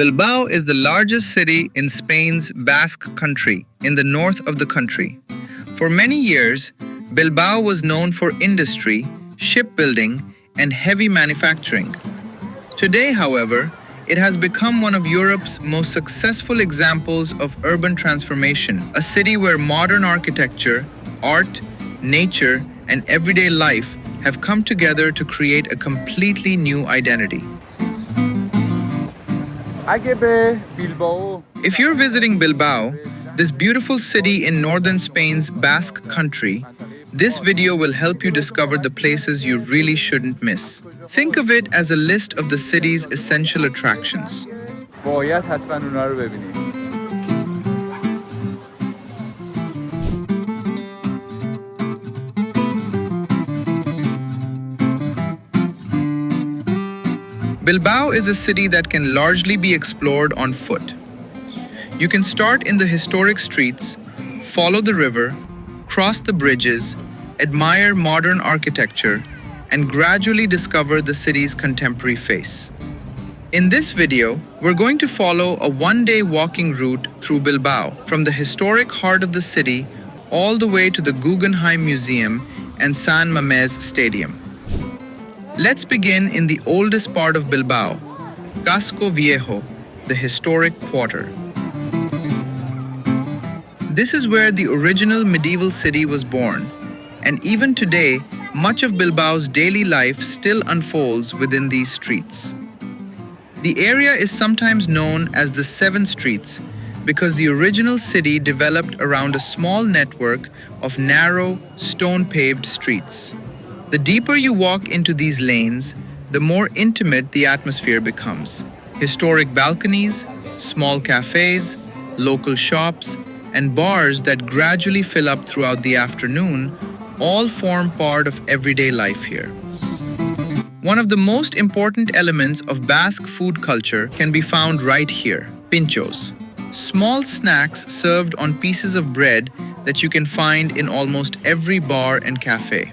Bilbao is the largest city in Spain's Basque country, in the north of the country. For many years, Bilbao was known for industry, shipbuilding, and heavy manufacturing. Today, however, it has become one of Europe's most successful examples of urban transformation, a city where modern architecture, art, nature, and everyday life have come together to create a completely new identity. If you're visiting Bilbao, this beautiful city in northern Spain's Basque country, this video will help you discover the places you really shouldn't miss. Think of it as a list of the city's essential attractions. باید حتما اونا رو ببینید. Bilbao is a city that can largely be explored on foot. You can start in the historic streets, follow the river, cross the bridges, admire modern architecture, and gradually discover the city's contemporary face. In this video, we're going to follow a one-day walking route through Bilbao, from the historic heart of the city all the way to the Guggenheim Museum and San Mamés Stadium. Let's begin in the oldest part of Bilbao, Casco Viejo, the historic quarter. This is where the original medieval city was born, and even today, much of Bilbao's daily life still unfolds within these streets. The area is sometimes known as the Seven Streets because the original city developed around a small network of narrow, stone-paved streets. The deeper you walk into these lanes, the more intimate the atmosphere becomes. Historic balconies, small cafes, local shops, and bars that gradually fill up throughout the afternoon all form part of everyday life here. One of the most important elements of Basque food culture can be found right here, Pintxos, small snacks served on pieces of bread that you can find in almost every bar and cafe.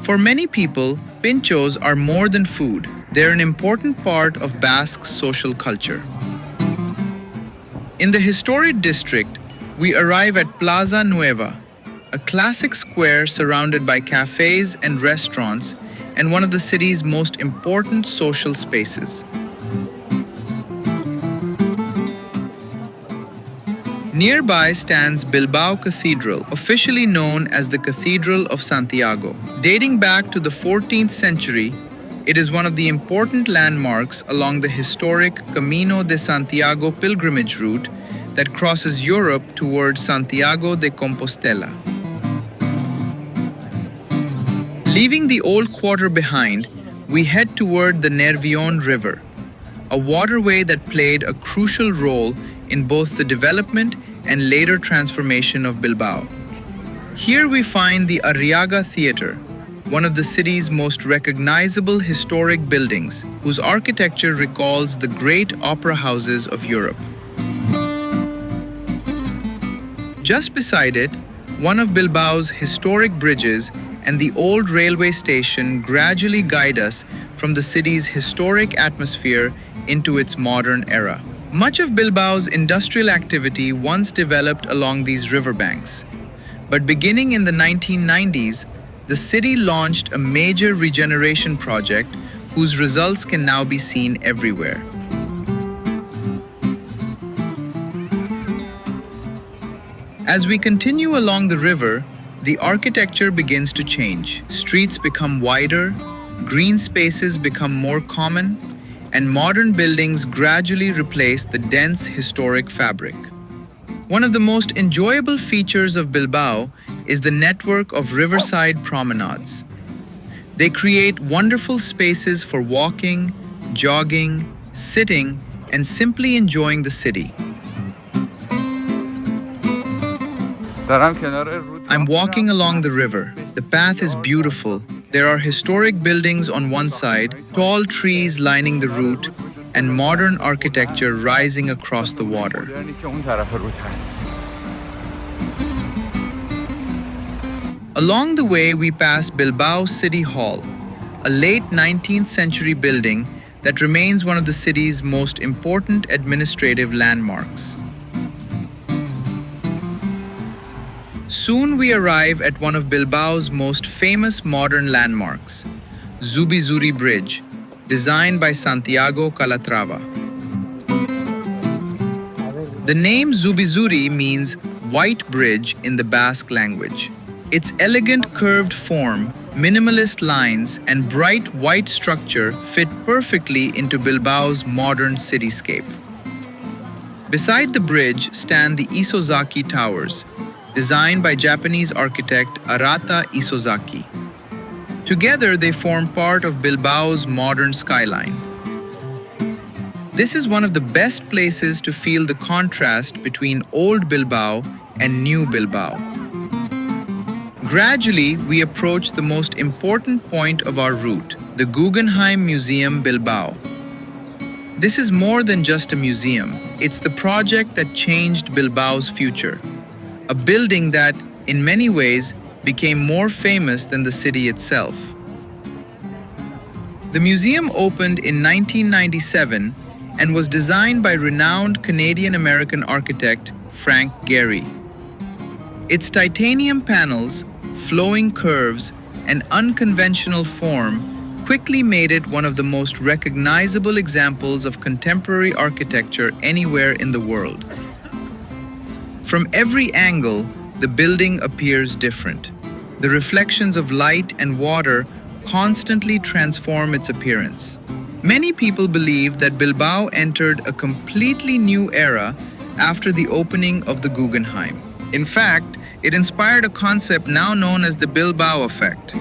For many people, Pintxos are more than food. They're an important part of Basque social culture. In the historic district, we arrive at Plaza Nueva, a classic square surrounded by cafes and restaurants and one of the city's most important social spaces. Nearby stands Bilbao Cathedral, officially known as the Cathedral of Santiago. Dating back to the 14th century, it is one of the important landmarks along the historic Camino de Santiago pilgrimage route that crosses Europe towards Santiago de Compostela. Leaving the old quarter behind, we head toward the Nervión River, a waterway that played a crucial role in both the development and later transformation of Bilbao. Here we find the Arriaga Theatre, one of the city's most recognizable historic buildings, whose architecture recalls the great opera houses of Europe. Just beside it, one of Bilbao's historic bridges and the old railway station gradually guide us from the city's historic atmosphere into its modern era. Much of Bilbao's industrial activity once developed along these riverbanks. But beginning in the 1990s, the city launched a major regeneration project whose results can now be seen everywhere. As we continue along the river, the architecture begins to change. Streets become wider, green spaces become more common, and modern buildings gradually replace the dense historic fabric. One of the most enjoyable features of Bilbao is the network of riverside promenades. They create wonderful spaces for walking, jogging, sitting, and simply enjoying the city. I'm walking along the river. The path is beautiful. There are historic buildings on one side, tall trees lining the route, and modern architecture rising across the water. Along the way, we pass Bilbao City Hall, a late 19th century building that remains one of the city's most important administrative landmarks. Soon we arrive at one of Bilbao's most famous modern landmarks, Zubizuri Bridge, designed by Santiago Calatrava. The name Zubizuri means white bridge in the Basque language. Its elegant curved form, minimalist lines, and bright white structure fit perfectly into Bilbao's modern cityscape. Beside the bridge stand the Isozaki Towers, designed by Japanese architect Arata Isozaki. Together, they form part of Bilbao's modern skyline. This is one of the best places to feel the contrast between old Bilbao and new Bilbao. Gradually, we approach the most important point of our route, the Guggenheim Museum Bilbao. This is more than just a museum. It's the project that changed Bilbao's future. A building that, in many ways, became more famous than the city itself. The museum opened in 1997 and was designed by renowned Canadian-American architect Frank Gehry. Its titanium panels, flowing curves, and unconventional form quickly made it one of the most recognizable examples of contemporary architecture anywhere in the world. From every angle, the building appears different. The reflections of light and water constantly transform its appearance. Many people believe that Bilbao entered a completely new era after the opening of the Guggenheim. In fact, it inspired a concept now known as the Bilbao effect.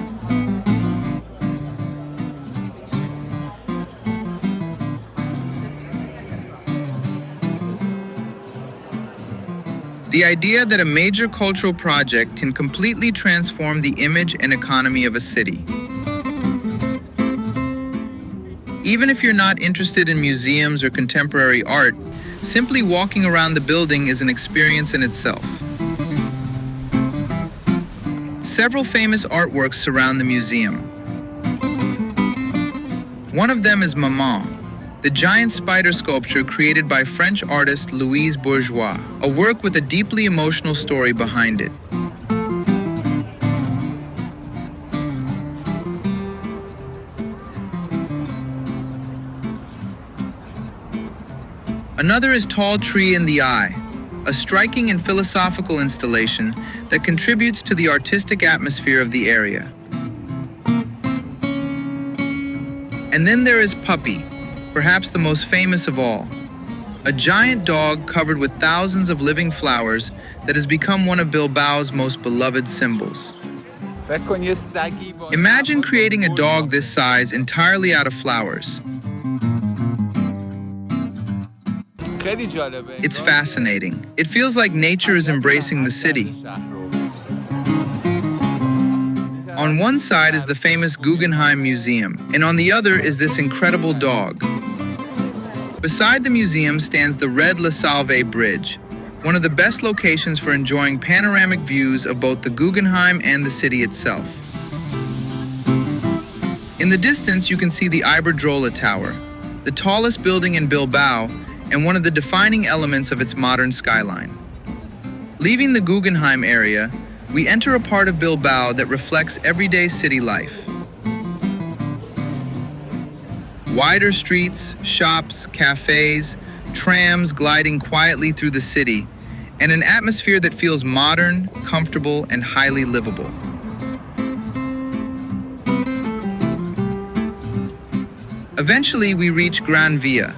The idea that a major cultural project can completely transform the image and economy of a city. Even if you're not interested in museums or contemporary art, simply walking around the building is an experience in itself. Several famous artworks surround the museum. One of them is Maman, the giant spider sculpture created by French artist Louise Bourgeois, a work with a deeply emotional story behind it. Another is Tall Tree in the Eye, a striking and philosophical installation that contributes to the artistic atmosphere of the area. And then there is Puppy, perhaps the most famous of all. A giant dog covered with thousands of living flowers that has become one of Bilbao's most beloved symbols. Imagine creating a dog this size entirely out of flowers. It's fascinating. It feels like nature is embracing the city. On one side is the famous Guggenheim Museum, and on the other is this incredible dog. Beside the museum stands the Red La Salve Bridge, one of the best locations for enjoying panoramic views of both the Guggenheim and the city itself. In the distance, you can see the Iberdrola Tower, the tallest building in Bilbao and one of the defining elements of its modern skyline. Leaving the Guggenheim area, we enter a part of Bilbao that reflects everyday city life. Wider streets, shops, cafes, trams gliding quietly through the city, and an atmosphere that feels modern, comfortable, and highly livable. Eventually, we reach Gran Via,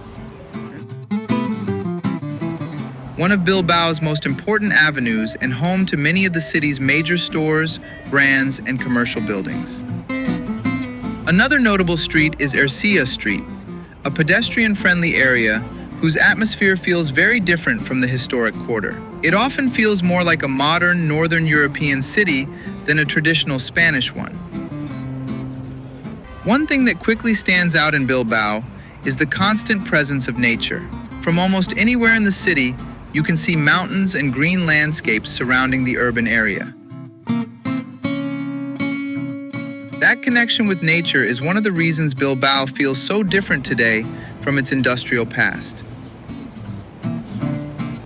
one of Bilbao's most important avenues and home to many of the city's major stores, brands, and commercial buildings. Another notable street is Ercilla Street, a pedestrian-friendly area whose atmosphere feels very different from the historic quarter. It often feels more like a modern Northern European city than a traditional Spanish one. One thing that quickly stands out in Bilbao is the constant presence of nature. From almost anywhere in the city, you can see mountains and green landscapes surrounding the urban area. That connection with nature is one of the reasons Bilbao feels so different today from its industrial past.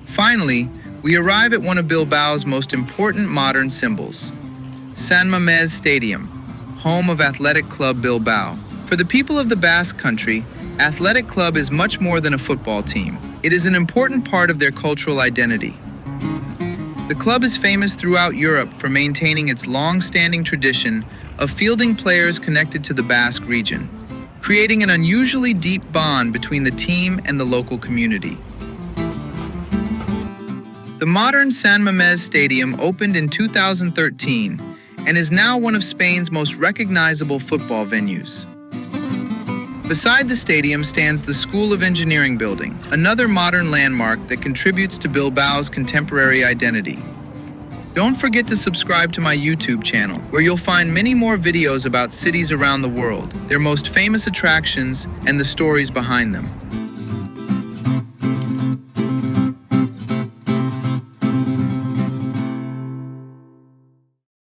Finally, we arrive at one of Bilbao's most important modern symbols, San Mamés Stadium, home of Athletic Club Bilbao. For the people of the Basque Country, Athletic Club is much more than a football team. It is an important part of their cultural identity. The club is famous throughout Europe for maintaining its long-standing tradition of fielding players connected to the Basque region, creating an unusually deep bond between the team and the local community. The modern San Mamés Stadium opened in 2013 and is now one of Spain's most recognizable football venues. Beside the stadium stands the School of Engineering building, another modern landmark that contributes to Bilbao's contemporary identity. Don't forget to subscribe to my YouTube channel, where you'll find many more videos about cities around the world, their most famous attractions, and the stories behind them.